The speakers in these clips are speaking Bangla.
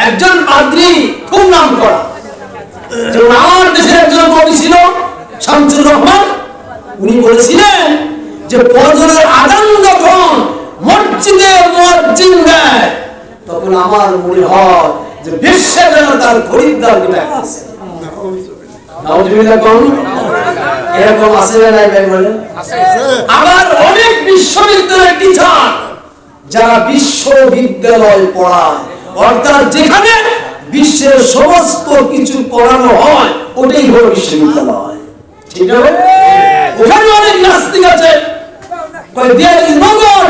একজন পাদ্রী খুব নাম করা, আমার দেশের একজন কবি ছিল শামসুর রহমান। উনি বলেছিলেন যে ফজরের আযান যখন মসজিদে মুয়াজ্জিন দেয় তখন আমার মনে হয় যে বিশ্বে যেন তার খরিদ্দার কিনা আছে। নাউজুবিল্লাহ কোন এরকম আছে না নাই ভাই বলেন? আবার অনেক বিশ্ববিদ্যালয়ের টিচার যারা বিশ্ববিদ্যালয় পড়ায়, অর্থাৎ যেখানে বিশ্বের সমস্ত কিছু পড়ানো হয় ওটাই হলো বিশ্ববিদ্যালয়, ঠিক আছে? ওখানে অনেক নাস্তিক আছে, there is no God,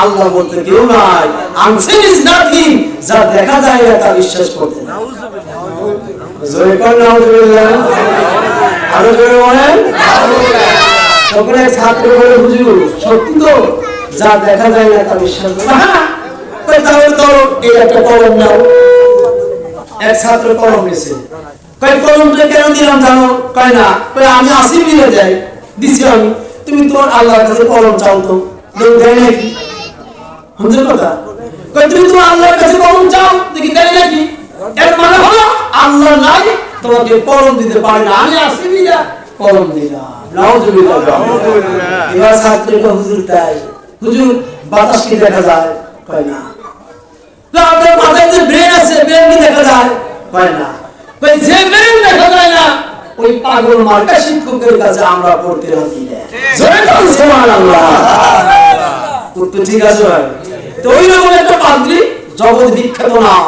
আল্লাহ বলতে কেউ নাই, unseen is nothing, যা দেখা যায় না তা বিশ্বাস করতে না। জোরে কোন নাউজুবিল্লাহ, আরো জোরে বলেন। তখন এক ছাত্র বলে, হুজুর সত্যি তো, যা দেখা যায় না তা বিশ্বাস করতে না। তাহলে তো এই একটা কলম নাও। এক ছাত্র কলম নিয়েছে, কলমটা কেন দিলাম জানো? কয় না, আমি আসি মিলে যাই দিছি আমি, তুমি তোমার আল্লাহর কাছে কলম চাও তো দেয় নাকি? বুঝলেন কথা? তুমি তোমার আল্লাহর কাছে কলম চাও, দেখি দেয় নাকি? এর মানে হলো আল্লাহ নাই, তোমাকে কলম দিতে পারে না, আমি আসি মিলে কলম দিলাম। নাউজুবিল্লাহ। এবার ছাত্রকে হুজুর তাই, হুজুর বাতাস কি দেখা যায়? কয় না। আপনার মাথায় যে ব্রেন আছে, ব্রেন কি দেখা যায়? কয় না। যে ব্রেন দেখা যায় না ওই পাগল মার্কা শিক্ষকের কাছে আমরা পড়তে রাজি না। জোরে বলুন সুবহানাল্লাহ। তো ঠিক আছে ভাই। তো ওই রকম একটা পাদ্রী, জগৎ বিখ্যাত নাম,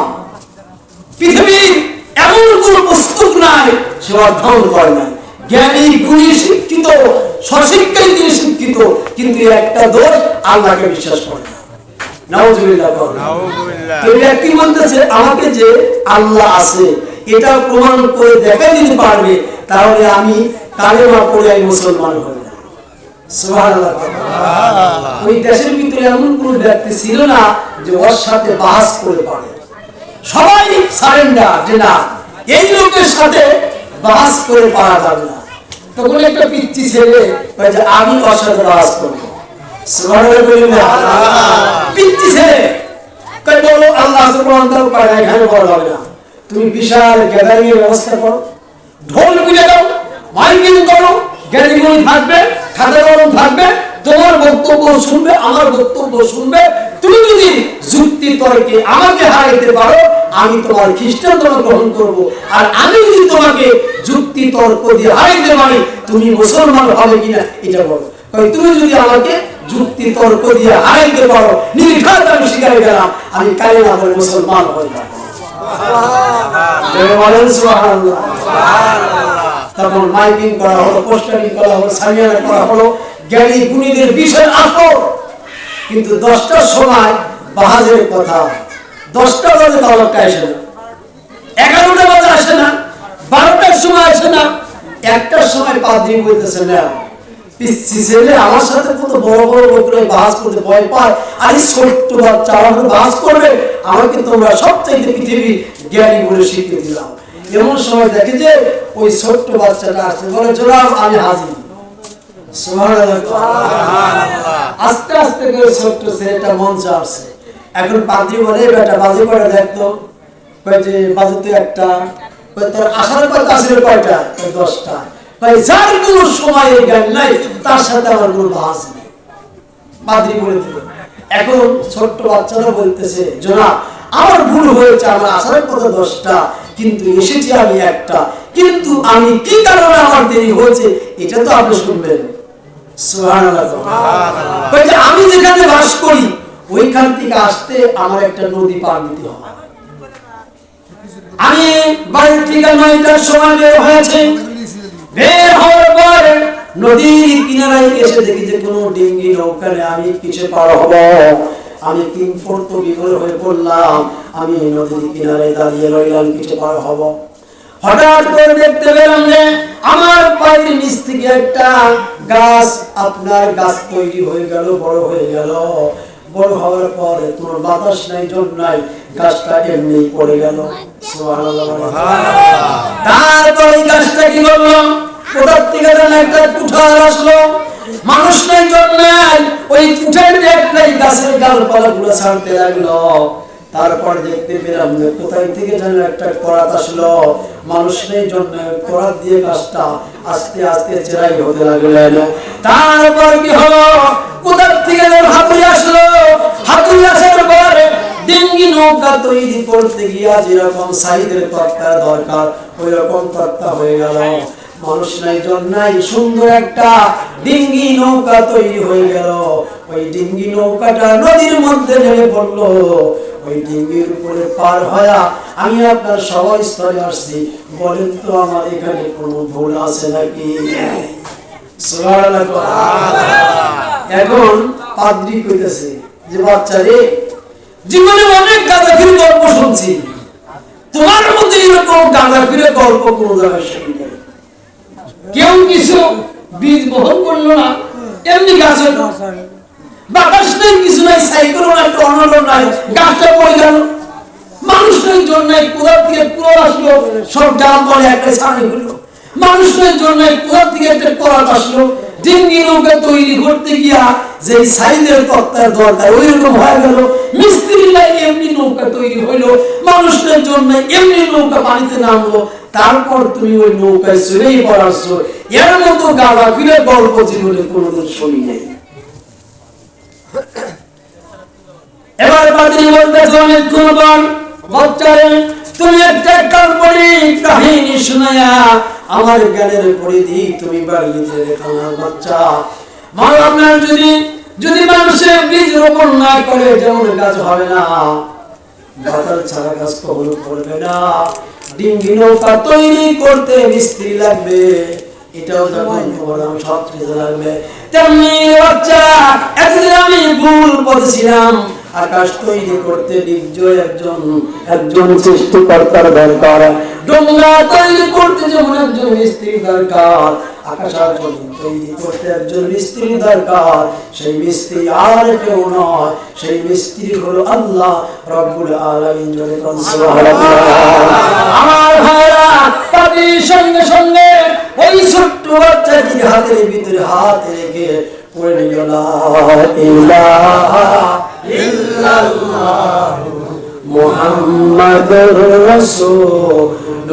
পৃথিবীর এমন কোন পুস্তক নাই সে অধ্যয়ন করে নাই, জ্ঞানী গুণী শিক্ষিত সশিক্ষায় তিনি শিক্ষিত, কিন্তু একটা দোষ, আল্লাহকে বিশ্বাস করে না। নাউজুবিল্লাহ। এই ব্যক্তি বলতেছে আমাকে যে আল্লাহ আছে এটা প্রমাণ করে দেখা দিতে পারবে, তাহলে আমি কালেমা পড়ে আমি মুসলমান হয়ে যাব। সুবহানাল্লাহ। ওই দেশের ভিতরে এমন কোন ব্যক্তি ছিল না যে ওর সাথে বাহাস করে পারে, সবাই সারেন্ডার যে না এই লোকের সাথে বাহাস করে পারা যাবে না। তখন একটা পিচ্চি ছেলে যে আমি ওর সাথে বাহাস করবো। সুবহানাল্লাহ। পিচ্চি ছেলে কই বলো আল্লাহ সুবহানাহু ওয়া তাআলা পারে এখানে বড় হবে না, তুমি বিশাল গ্যাদারিং এর ব্যবস্থা করো, ঢোল পিটে দাও, মাইকিং করো, গ্যাদারিং থাকবে, খাতা কলম থাকবে, তোমার বক্তব্য শুনবে, আমার বক্তব্য শুনবে। তুমি যদি যুক্তি তর্কে আমাকে হারাইতে পারো, আমি তোমার খ্রিস্টান ধর্ম গ্রহণ করব, আর আমি যদি তোমাকে যুক্তি তর্ক দিয়ে হারাইতে পারি, তুমি মুসলমান হবে কিনা এটা বলো। তুমি যদি আমাকে যুক্তি তর্ক দিয়ে হারাইতে পারো, নির্ঘাত আমি স্বীকার গেলাম, আমি কালেমা পড়ে মুসলমান হয়ে যাব। তখন মাইকিং করা হলো, পোস্টারিং করা হলো, সামিয়ানা করা হলো, জ্ঞানী গুণীদের বিশাল আসর। কিন্তু 10টার সময় বাহাজের কথা, 10টা বাজে তাওয়াক্কা আসে না, 11টা বাজে আসে না, 12টার সময় আসে না, 1টার সময় পাদ্রী বলতেছে না পিচ্ছি ছেলে আমার সাথে কত বড় বড় লোকরা বাহাস করতে ভয় পায়, আর এই ছোট্ট বাচ্চা আমাকে বাহাস করবে, আমাকে তোমরা সবচাইতে পৃথিবীর জ্ঞানী বলে শিখিয়ে দিলাম। এমন সময় দেখে যে ওই ছোট্ট বাচ্চাটা আসছে, বলে জনাব আমি হাজির। সুবহানাল্লাহ। আস্তে আস্তে করে ছোট্ট ছেলেটা মঞ্চে আসছে। এখন পাদ্রী বলে বেটা বাজে কয়টা দেখতো, যে বাজে তো একটা, তোর আসার কথা আসলে কয়টা? 10টা। যার কোনো সময় জ্ঞান নাই তার সাথে আমার কোনো বাহাস নেই, পাদ্রী বলে দিল। এখন ছোট্ট বাচ্চারা বলতেছে জনাব আমার ভুল হয়েছে, আমার আসার কথা 10টা কিন্তু এসেছি আমি একটা, কিন্তু আমি কি কারণে আমার দেরি হয়েছে এটা তো আপনি শুনবেন। সুবহানাল্লাহ। আমি যেখানে বাস করি ওইখান থেকে আসতে আমার একটা নদী পার দিতে হবে, আমি বাড়ি থেকে 9টার সময় বের হয়েছে, বের হওয়ার পর নদীর কিনারায় এসে দেখি যে কোনো ডিঙ্গি নৌকা নেই, আমি কিসে পার হব? আমি কিংকর্ত বিকল হয়ে পড়লাম, আমি নদীর কিনারে দাঁড়িয়ে রইলাম, কিসে পার হব? হঠাৎ করে দেখতে পেলাম যে আমার পায়ের নিচ থেকে একটা গাছ, আপনার গাছ তৈরি হয়ে গেল, বড় হয়ে গেল। বড় হওয়ার পর কোনো বাতাস নাই, জল নাই, গাছটা এমনি পড়ে গেল। সুবহানাল্লাহ। তারপর গাছটা কি করলো? কোথার থেকে যেন একটা কুঠার আসলো, মানুষ নাই, জল নাই, ওই কুঠার দিয়ে একটা গাছের ডালপালা গুলো ছাড়তে লাগলো। তারপর দেখতে পেলাম যে কোথায় থেকে যেন একটা করাত আসলো, মানুষের জন্য করাত দিয়ে কাজটা আস্তে আস্তে চেরাই হতে লাগলেন। তারপর কি হলো, কোথার থেকে যেন হাতুড়ি আসলো, হাতুড়ি আসার পর ডিঙ্গি নৌকা তৈরি করতে গিয়া যেরকম সাইজের তক্তার দরকার ওই রকম তক্তা হয়ে গেল। মানুষ নাই জন নাই, সুন্দর একটা ডিঙ্গি নৌকা তৈরি হয়ে গেল। ওই ডিঙ্গি নৌকাটা নদীর মধ্যে নেমে পড়লো। ওই ডিঙ্গির উপরে পার হয়ে আমি আপনার সবাই স্তরে আসছি, বলেন তো আমার এখানে কোনো ভুল আছে নাকি? এখন পাদ্রী কইতেছে যে বাচ্চা রে, জীবনে অনেক গাঁজাখুরি গল্প শুনছি, তোমার মধ্যে এরকম গাঁজাখুরি গল্প কোনো জায়গায় শুনি নাই। কেউ কিছু বীজ বহন করলো না, এমনি গাছ বাতাস নেই, কিছু নাই, সাইকেল না, টর্নেডো নাই, গাছটা পড়ে গেল। মানুষের জন্য কোথা থেকে পুরো আসলো, সব ডাল বলে একটা ছাড়ি হলো। মানুষের জন্য কোথা থেকে একটা করাত আসলো, ডিঙ্গি নৌকা তৈরি করতে গিয়া যে সাইজের তক্তার দরকার ওই রকম হয়ে গেল। মিস্ত্রি নাই, এমনি নৌকা তৈরি হইলো। মানুষের জন্য এমনি নৌকা পানিতে নামলো। তারপর তুমি ওই নৌকায় চলেই পড়াচ্ছো। এর মতো গাড়া ফিরে গল্প জীবনে কোনোদিন শুনি নাই। এবার পাদ্রী বলতেছে অনেকক্ষণ পর, বাচ্চারে তুমি একটা কাল্পনিক কাহিনী শোনায়া আমার জ্ঞানের পরিধি তুমি বাড়িয়ে দিলে না বাচ্চা। মা আপনার যদি মানুষের বীজ রোপণ না করে যেমন গাছ হবে না, বাতাস ছাড়া গাছ কখনো করবে না। ডিঙ্গি নৌকা তৈরি করতে মিস্ত্রি লাগবে, এটাও যখন তোমার ছাত্রী লাগবে। তেমনি বাচ্চা, একদিন আমি ভুল বলেছিলাম, আকাশ তৈরি করতে নিশ্চয় একজন সৃষ্টিকর্তার দরকার। ডোঙ্গা তৈরি করতে যেমন একজন মিস্ত্রি দরকার, আকাশ তৈরি করতে একজন মিস্ত্রি দরকার। সেই মিস্ত্রি আর কেউ নয়, সেই মিস্ত্রি হলো আল্লাহ রব্বুল আলামিন। আমার ভাইরা, তাদের সঙ্গে সঙ্গে ওই ছোট্ট বাচ্চাটির হাতের ভিতরে হাত রেখে পড়ে নিল লা ইলাহা ইল্লাল্লাহ মুহাম্মাদুর রাসূলুল্লাহ।